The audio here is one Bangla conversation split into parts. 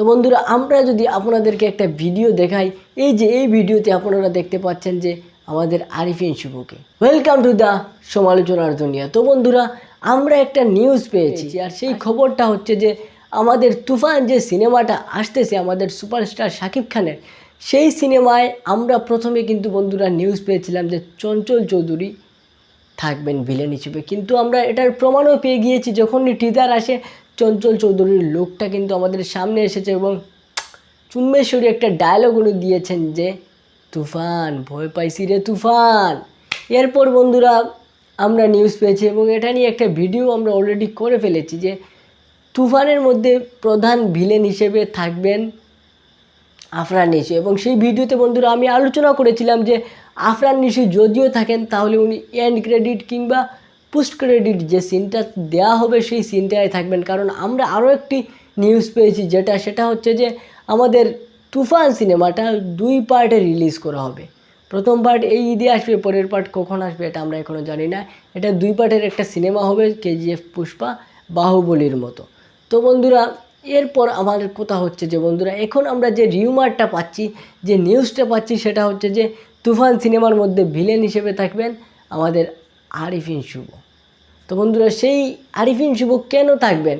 তো বন্ধুরা আমরা যদি আপনাদেরকে একটা ভিডিও দেখাই, এই ভিডিওতে আপনারা দেখতে পাচ্ছেন যে আমাদের আরিফিন শুভকে। ওয়েলকাম টু দ্য সমালোচনার দুনিয়া। তো বন্ধুরা আমরা একটা নিউজ পেয়েছি, আর সেই খবরটা হচ্ছে যে আমাদের তুফান যে সিনেমাটা আসতেছে আমাদের সুপারস্টার শাকিব খানের, সেই সিনেমায় আমরা প্রথমে কিন্তু বন্ধুরা নিউজ পেয়েছিলাম যে চঞ্চল চৌধুরী থাকবেন ভিলেন হিসেবে, কিন্তু আমরা এটার প্রমাণও পেয়ে গিয়েছি। যখনই টিজার আসে চঞ্চল চৌধুরীর লোকটা কিন্তু আমাদের সামনে এসেছে এবং চুম্বেশ্বরী একটা ডায়লগ উনি দিয়েছেন যে তুফান ভয় পাইছি রে তুফান। এরপর বন্ধুরা আমরা নিউজ পেয়েছি এবং এটা নিয়ে একটা ভিডিও আমরা অলরেডি করে ফেলেছি যে তুফানের মধ্যে প্রধান ভিলেন হিসেবে থাকবেন আফরান নিশু। এবং সেই ভিডিওতে বন্ধুরা আমি আলোচনা করেছিলাম যে আফরান নিশু যদিও থাকেন তাহলে উনি এন্ড ক্রেডিট কিংবা পোস্ট ক্রেডিট যে সিনটা দেওয়া হবে সেই সিনটায় থাকবেন, কারণ আমরা আরও একটি নিউজ পেয়েছি সেটা হচ্ছে যে আমাদের তুফান সিনেমাটা 2 পার্টে রিলিজ করা হবে। প্রথম পার্ট এই ঈদে আসবে, পরের পার্ট কখন আসবে এটা আমরা এখনও জানি না। এটা 2 পার্টের একটা সিনেমা হবে, কেজিএফ পুষ্পা বাহুবলীর মতো। তো বন্ধুরা এরপর আমার কথা হচ্ছে যে বন্ধুরা এখন আমরা যে রিউমারটা পাচ্ছি, যে নিউজটা পাচ্ছি, সেটা হচ্ছে যে তুফান সিনেমার মধ্যে ভিলেন হিসেবে থাকবেন আমাদের আরিফিন শুভ। তো বন্ধুরা সেই আরিফিন শুভ কেন থাকবেন,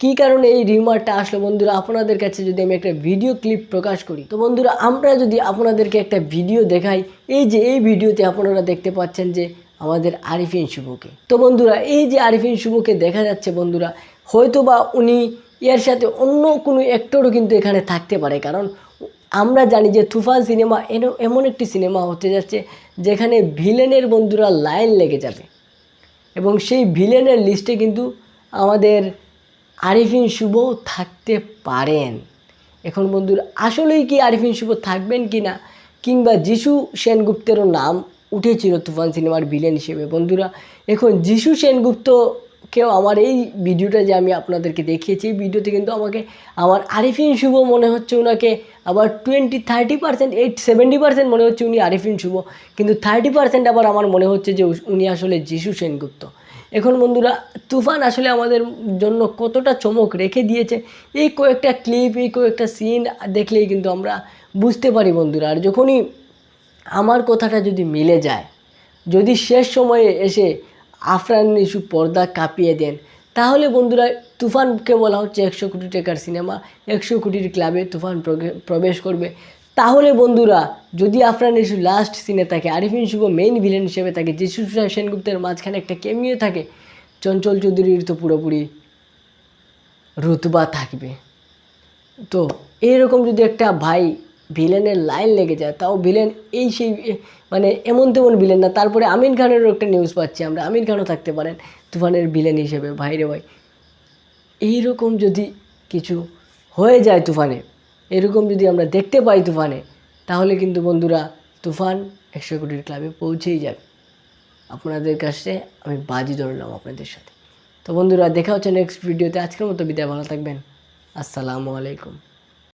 কী কারণে এই রিউমারটা আসলো বন্ধুরা, আপনাদের কাছে যদি আমি একটা ভিডিও ক্লিপ প্রকাশ করি। তো বন্ধুরা আমরা যদি আপনাদেরকে একটা ভিডিও দেখাই, এই ভিডিওতে আপনারা দেখতে পাচ্ছেন যে আমাদের আরিফিন শুভকে। তো বন্ধুরা এই যে আরিফিন শুভকে দেখা যাচ্ছে বন্ধুরা, হয়তো বা উনি এর সাথে অন্য কোনো অ্যাক্টরও কিন্তু এখানে থাকতে পারে, কারণ আমরা জানি যে তুফান সিনেমা এমন একটি সিনেমা হতে যাচ্ছে যেখানে ভিলেনের বন্ধুরা লাইন লেগে যাবে এবং সেই ভিলেনের লিস্টে কিন্তু আমাদের আরিফিন শুভ থাকতে পারেন। এখন বন্ধুরা আসলেই কি আরিফিন শুভ থাকবেন কি না, কিংবা যিশু সেনগুপ্তেরও নাম উঠেছিল তুফান সিনেমার ভিলেন হিসেবে বন্ধুরা। এখন যিশু সেনগুপ্তকেও আমার এই ভিডিওটা যে আমি আপনাদেরকে দেখিয়েছি, এই ভিডিওতে কিন্তু আমার আরিফিন শুভ মনে হচ্ছে ওনাকে, আবার 20-30% 70% মনে হচ্ছে উনি আরিফিন শুভ, কিন্তু 30% আবার আমার মনে হচ্ছে যে উনি আসলে যিশু সেনগুপ্ত। এখন বন্ধুরা তুফান আসলে আমাদের জন্য কতটা চমক রেখে দিয়েছে এই কয়েকটা ক্লিপ, এই কয়েকটা সিন দেখলেই কিন্তু আমরা বুঝতে পারি বন্ধুরা। আর যখনই আমার কথাটা যদি মিলে যায়, যদি শেষ সময়ে এসে আফরান নিশু পর্দা কাঁপিয়ে দেন, তাহলে বন্ধুরা তুফানকে বলা হচ্ছে 100 কোটি টাকার সিনেমা, 100 কোটির ক্লাবে তুফান প্রবেশ করবে। তাহলে বন্ধুরা যদি আফরান নিশু লাস্ট সিনে থাকে, আরিফিন শুভ মেইন ভিলেন হিসেবে থাকে, যিশু সেনগুপ্তের মাঝখানে একটা কেমিও থাকে, চঞ্চল চৌধুরীর তো পুরোপুরি রুতবা থাকবে। তো এইরকম যদি একটা ভাই ভিলেনের লাইন লেগে যায়, তাও ভিলেন সেই মানে এমন তেমন ভিলেন না। তারপরে আমির খানেরও একটা নিউজ পাচ্ছি আমরা, আমির খানও থাকতে পারেন তুফানের ভিলেন হিসেবে। ভাইরে ভাই এইরকম যদি কিছু হয়ে যায় তুফানে, এরকম যদি আমরা দেখতে পাই তুফানে, তাহলে কিন্তু বন্ধুরা তুফান 100 কোটির ক্লাবে পৌঁছেই যাবে। আপনাদের কাছে আমি বাজি ধরলাম আপনাদের সাথে। তো বন্ধুরা দেখা হচ্ছে নেক্সট ভিডিওতে। আজকের মতো বিদায়, ভালো থাকবেন। আসসালামু আলাইকুম।